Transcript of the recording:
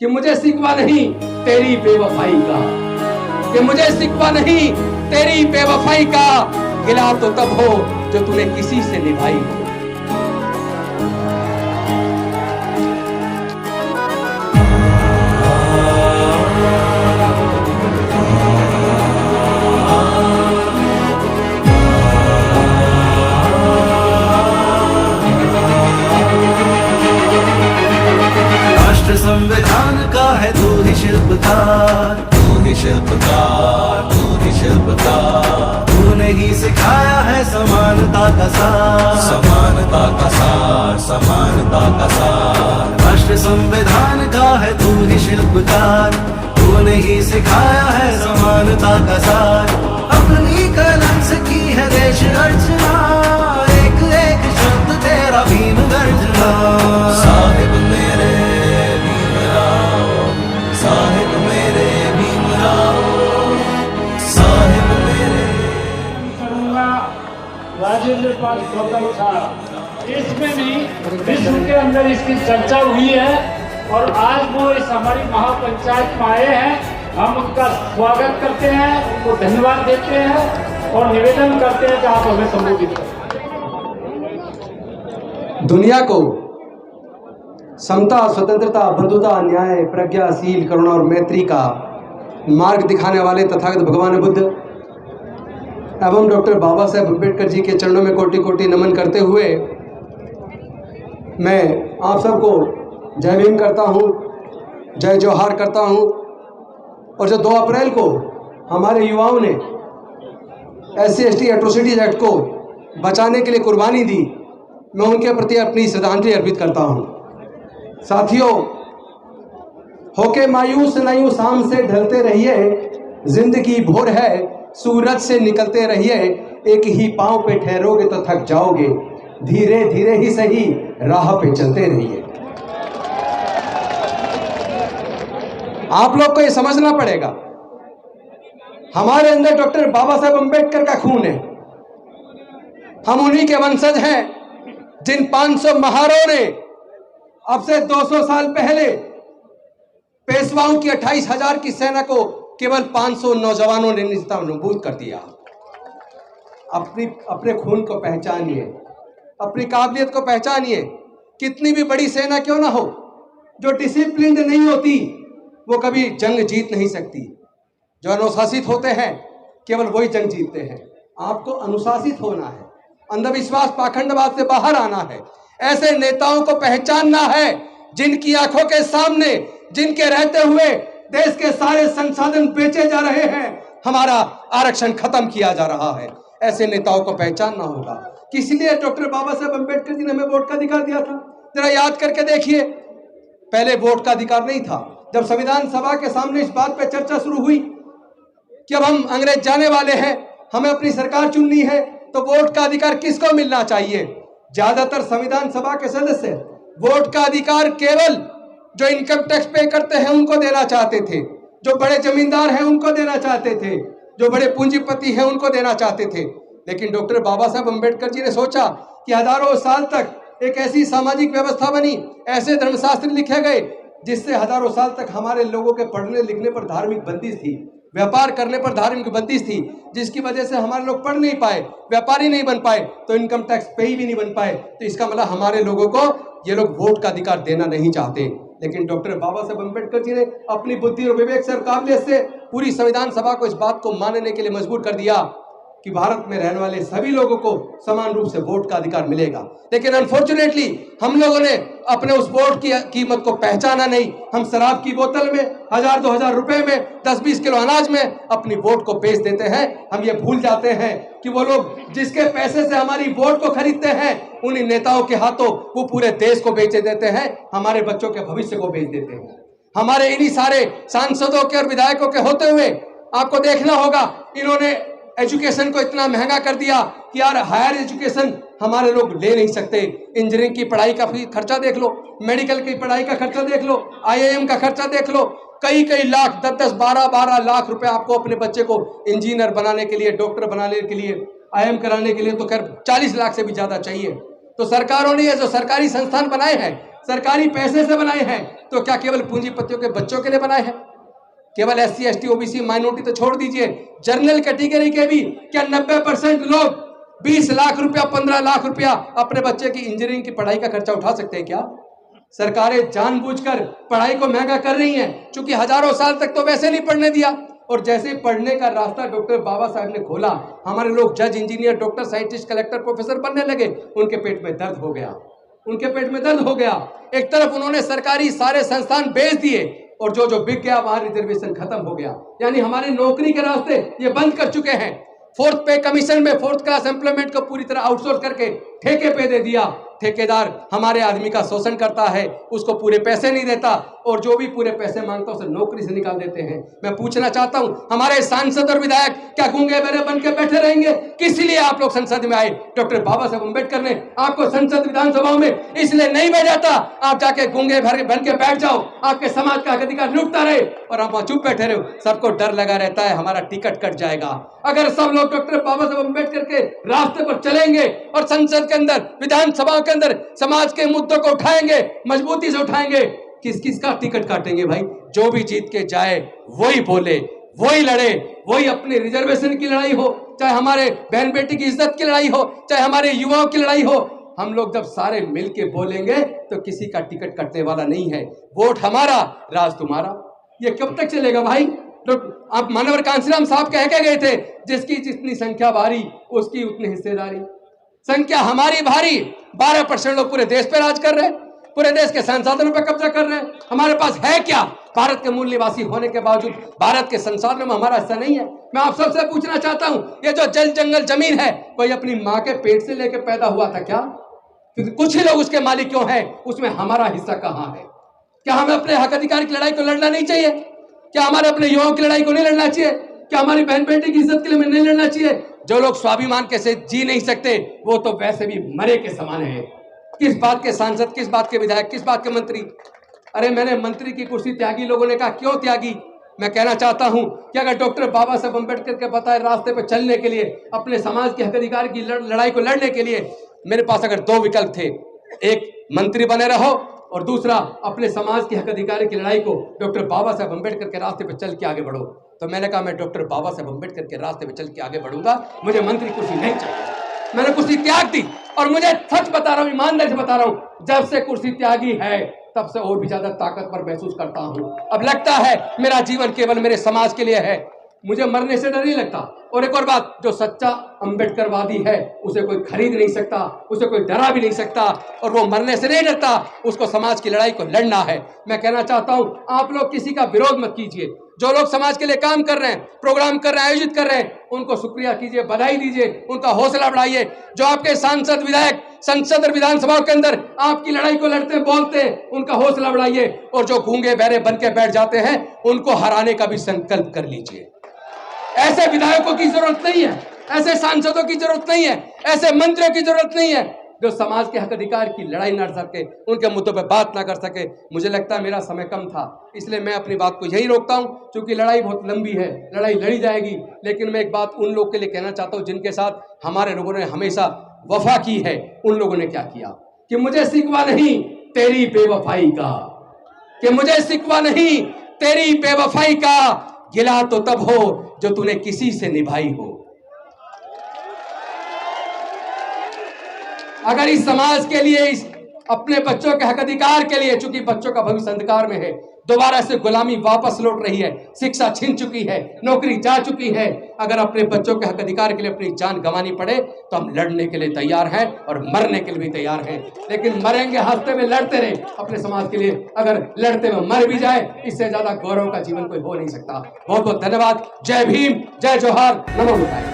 कि मुझे सिकवा नहीं तेरी बेवफाई का, कि मुझे सिकवा नहीं तेरी बेवफाई का, गिला तो तब हो जो तूने किसी से निभाई हो। संविधान का है तू ही शिल्पकार, तू ही शिल्पकार, तू ही शिल्पकार। तूने ही सिखाया है समानता का सार, समानता का सार, समानता का सार। राष्ट्र संविधान का है तू ही शिल्पकार, तूने ही सिखाया है समानता का सार। अपनी कलम से की है देश अर्चना, एक एक शब्द तेरा भीम गर्जना। साहिब मेरे साहिब मेरे भीमराव, साहिब मेरे। राजेंद्र पाल गौतम साहब, इसमें भी विश्व के अंदर इसकी चर्चा हुई है और आज वो इस हमारी महापंचायत में आए हैं। हम उनका स्वागत करते हैं, उनको धन्यवाद देते हैं और निवेदन करते हैं कि आप हमें संबोधित करें। दुनिया को समता, स्वतंत्रता, बंधुता, न्याय, प्रज्ञाशील, करुणा और मैत्री का मार्ग दिखाने वाले तथागत भगवान बुद्ध एवं डॉक्टर बाबा साहेब अम्बेडकर जी के चरणों में कोटि कोटि नमन करते हुए मैं आप सबको जय भीम करता हूँ, जय जोहार करता हूँ। और जो 2 अप्रैल को हमारे युवाओं ने SC/ST एट्रोसिटीज एक्ट को बचाने के लिए कुर्बानी दी, मैं उनके प्रति अपनी श्रद्धांजलि अर्पित करता हूँ। साथियों, होके मायूस नहीं शाम से ढलते रहिए, जिंदगी भोर है सूरज से निकलते रहिए। एक ही पांव पे ठहरोगे तो थक जाओगे, धीरे धीरे ही सही राह पे चलते रहिए। आप लोग को ये समझना पड़ेगा, हमारे अंदर डॉक्टर बाबा साहेब अम्बेडकर का खून है। हम उन्हीं के वंशज हैं जिन 500 महारों ने अब से 200 साल पहले पेशवाओं की 28,000 की सेना को केवल 500 नौजवानों ने नेस्तनाबूद कर दिया। अपने खून को पहचानिए, अपनी काबिलियत को पहचानिए। कितनी भी बड़ी सेना क्यों ना हो, जो डिसिप्लिन्ड नहीं होती वो कभी जंग जीत नहीं सकती। जो अनुशासित होते हैं केवल वही जंग जीतते हैं। आपको अनुशासित होना है, अंधविश्वास पाखंडवाद से बाहर आना है, ऐसे नेताओं को पहचानना है जिनकी आंखों के सामने, जिनके रहते हुए देश के सारे संसाधन बेचे जा रहे हैं, हमारा आरक्षण खत्म किया जा रहा है। ऐसे नेताओं को पहचानना होगा। किस लिए डॉक्टर बाबा साहेब अम्बेडकर जी ने हमें वोट का अधिकार दिया था? जरा याद करके देखिए, पहले वोट का अधिकार नहीं था। जब संविधान सभा के सामने इस बात पे चर्चा शुरू हुई कि अब हम अंग्रेज जाने वाले हैं, हमें अपनी सरकार चुननी है, तो वोट का अधिकार किसको मिलना चाहिए? ज्यादातर संविधान सभा के सदस्य वोट का अधिकार केवल जो इनकम टैक्स पे करते हैं उनको देना चाहते थे, जो बड़े जमींदार हैं उनको देना चाहते थे, जो बड़े पूंजीपति हैं उनको देना चाहते थे। लेकिन डॉक्टर बाबा साहब अम्बेडकर जी ने सोचा कि हजारों साल तक एक ऐसी सामाजिक व्यवस्था बनी, ऐसे धर्मशास्त्र लिखे गए जिससे हजारों साल तक हमारे लोगों के पढ़ने लिखने पर धार्मिक बंदिश थी, व्यापार करने पर धार्मिक बंदिश थी, जिसकी वजह से हमारे लोग पढ़ नहीं पाए, व्यापारी नहीं बन पाए, तो इनकम टैक्स पे भी नहीं बन पाए। तो इसका मतलब हमारे लोगों को ये लोग वोट का अधिकार देना नहीं चाहते। लेकिन डॉक्टर बाबा साहब अम्बेडकर जी ने अपनी बुद्धि और विवेक से और काबिलियत से पूरी संविधान सभा को इस बात को मानने के लिए मजबूर कर दिया कि भारत में रहने वाले सभी लोगों को समान रूप से वोट का अधिकार मिलेगा। लेकिन अनफॉर्चुनेटली हम लोगों ने अपने उस वोट की कीमत को पहचाना नहीं। हम शराब की बोतल में 1000-2000 रुपए में 10-20 किलो अनाज में अपनी वोट को बेच देते हैं। हम ये भूल जाते हैं कि वो लोग जिसके पैसे से हमारी वोट को खरीदते हैं, उन्हीं नेताओं के हाथों वो पूरे देश को बेच देते हैं, हमारे बच्चों के भविष्य को बेच देते हैं। हमारे इन्हीं सारे सांसदों के और विधायकों के होते हुए आपको देखना होगा, इन्होंने एजुकेशन को इतना महंगा कर दिया कि यार हायर एजुकेशन हमारे लोग ले नहीं सकते। इंजीनियरिंग की पढ़ाई का खर्चा देख लो, मेडिकल की पढ़ाई का खर्चा देख लो, IIM का खर्चा देख लो, कई लाख, 10-10, 12-12 लाख रुपए आपको अपने बच्चे को इंजीनियर बनाने के लिए, डॉक्टर बनाने के लिए, IIM कराने के लिए तो खैर 40 लाख से भी ज्यादा चाहिए। तो सरकारों ने ये जो सरकारी संस्थान बनाए हैं, सरकारी पैसे से बनाए हैं, तो क्या केवल पूंजीपतियों के बच्चों के लिए बनाए हैं? केवल SC ST OBC माइनॉरिटी तो छोड़ दीजिए, जनरल कैटेगरी के भी क्या 90% लोग 20 लाख रुपया 15 लाख रुपया अपने बच्चे की इंजीनियरिंग की पढ़ाई का खर्चा उठा सकते हैं क्या? सरकारें जानबूझकर पढ़ाई को महंगा कर रही हैं, क्योंकि हजारों साल तक तो वैसे नहीं पढ़ने दिया, और जैसे ही पढ़ने का रास्ता डॉक्टर बाबा साहब ने खोला, हमारे लोग जज, engineer, doctor, scientist, collector, professor बनने लगे। उनके पेट में दर्द हो गया, उनके पेट में दर्द हो गया। एक तरफ उन्होंने सरकारी सारे संस्थान बेच दिए, और जो बिक गया वहां रिजर्वेशन खत्म हो गया, यानी हमारी नौकरी के रास्ते ये बंद कर चुके हैं। 4th पे कमीशन में 4th क्लास एम्प्लॉयमेंट को पूरी तरह आउटसोर्स करके ठेके पे दे दिया। ठेकेदार हमारे आदमी का शोषण करता है, उसको पूरे पैसे नहीं देता, और जो भी पूरे पैसे मांगता है उसे नौकरी से निकाल देते हैं। मैं पूछना चाहता हूं, हमारे सांसद और विधायक क्या गूंगे बहरे बन के बैठे रहेंगे? किस लिए आप लोग संसद में आए? डॉक्टर बाबा साहब अम्बेडकर ने आपको संसद विधानसभाओं में इसलिए नहीं भेजा था आप जाके गूंगे भरे बन के बैठ जाओ, आपके समाज का अधिकार लुटता रहे, और आप वहां चुप बैठे रहे। सबको डर लगा रहता है हमारा टिकट कट जाएगा। अगर सब लोग डॉक्टर बाबा साहब अम्बेडकर के रास्ते पर चलेंगे और संसद के अंदर, विधानसभा के अंदर समाज के मुद्दों को उठाएंगे, मजबूती से उठाएंगे, किस किस का टिकट काटेंगे भाई? जो भी जीत के जाए वही बोले, वही लड़े, वही अपनी रिजर्वेशन की लड़ाई हो, चाहे हमारे बहन बेटी की इज्जत की लड़ाई हो, चाहे हमारे युवाओं की लड़ाई हो। हम लोग जब सारे मिलके बोलेंगे तो किसी का टिकट कटने वाला नहीं है। वोट हमारा, राज तुम्हारा। ये कब तक चलेगा भाई? तो आप मानवर कांसीराम साहब कह के गए थे, जिसकी जितनी संख्या भारी उसकी उतनी हिस्सेदारी। संख्या हमारी भारी, 12% लोग पूरे देश पे राज कर रहे हैं, पूरे देश के संसाधनों पर कब्जा कर रहे हैं। हमारे पास है क्या? भारत के मूल निवासी होने के बावजूद भारत के संसाधनों में हमारा हिस्सा नहीं है। मैं आप सबसे पूछना चाहता हूं, ये जो जल जंगल जमीन है, कोई अपनी माँ के पेट से लेकर पैदा हुआ था क्या? क्योंकि कुछ ही लोग उसके मालिक क्यों हैं, उसमें हमारा हिस्सा कहाँ है? क्या हमें अपने हक अधिकार की लड़ाई को लड़ना नहीं चाहिए? क्या हमारे अपने युवाओं की लड़ाई को नहीं लड़ना चाहिए? क्या हमारी बहन बेटी की इज्जत के लिए नहीं लड़ना चाहिए? जो लोग स्वाभिमान के से जी नहीं सकते वो तो वैसे भी मरे के समान है। किस बात के सांसद, किस बात के विधायक, किस बात के मंत्री? अरे मैंने मंत्री की कुर्सी त्यागी, लोगों ने कहा क्यों त्यागी? मैं कहना चाहता हूं कि अगर डॉक्टर बाबा साहब अम्बेडकर के बताए रास्ते पर चलने के लिए, अपने समाज के हक अधिकार की लड़ाई को लड़ने के लिए मेरे पास अगर 2 विकल्प थे, एक मंत्री बने रहो और दूसरा अपने समाज के हक अधिकार की लड़ाई को डॉक्टर बाबा साहब अम्बेडकर के रास्ते पर चल के आगे बढ़ो, तो मैंने कहा मैं डॉक्टर बाबा साहब अम्बेडकर के रास्ते पर चल के आगे बढ़ूंगा, मुझे मंत्री कुर्सी नहीं चाहिए। मैंने कुर्सी त्याग दी, और मुझे सच बता रहा हूं, ईमानदारी से बता रहा हूं, जब से कुर्सी त्यागी है तब से और भी ज्यादा ताकतवर महसूस करता हूं। अब लगता है मेरा जीवन केवल मेरे समाज के लिए है, मुझे मरने से डर नहीं लगता। और एक और बात, जो सच्चा अम्बेडकरवादी है उसे कोई खरीद नहीं सकता, उसे कोई डरा भी नहीं सकता, और वो मरने से नहीं डरता, उसको समाज की लड़ाई को लड़ना है। मैं कहना चाहता हूं, आप लोग किसी का विरोध मत कीजिए। जो लोग समाज के लिए काम कर रहे हैं, प्रोग्राम कर रहे हैं, आयोजित कर रहे हैं, उनको शुक्रिया कीजिए, बधाई दीजिए, उनका हौसला बढ़ाइए। जो आपके सांसद, विधायक संसद और विधानसभा के अंदर आपकी लड़ाई को लड़ते बोलते हैं, उनका हौसला बढ़ाइए। और जो गूंगे बहरे बन के बैठ जाते हैं, उनको हराने का भी संकल्प कर लीजिए। ऐसे विधायकों की जरूरत नहीं है, ऐसे सांसदों की जरूरत नहीं है, ऐसे मंत्रियों की जरूरत नहीं है जो समाज के हक अधिकार की लड़ाई न लड़ सके, उनके मुद्दों पर बात ना कर सके। मुझे लगता है मेरा समय कम था, इसलिए मैं अपनी बात को यही रोकता हूं, क्योंकि लड़ाई बहुत लंबी है, लड़ाई लड़ी जाएगी। लेकिन मैं एक बात उन लोग के लिए कहना चाहता हूं जिनके साथ हमारे लोगों ने हमेशा वफा की है। उन लोगों ने क्या किया कि मुझे सिकवा नहीं तेरी बेवफाई का, कि मुझे सिकवा नहीं तेरी बेवफाई का, गिला तो तब हो जो तूने किसी से निभाई हो। अगर इस समाज के लिए, इस अपने बच्चों के हक अधिकार के लिए, चूंकि बच्चों का भविष्य अंधकार में है, दोबारा से गुलामी वापस लौट रही है, शिक्षा छीन चुकी है, नौकरी जा चुकी है, अगर अपने बच्चों के हक अधिकार के लिए अपनी जान गंवानी पड़े तो हम लड़ने के लिए तैयार हैं और मरने के लिए भी तैयार हैं। लेकिन मरेंगे हंसते हुए, लड़ते रहे अपने समाज के लिए। अगर लड़ते हुए मर भी जाए, इससे ज्यादा गौरव का जीवन कोई हो नहीं सकता। बहुत बहुत धन्यवाद। जय भीम, जय जोहार, नमो बुद्धाय।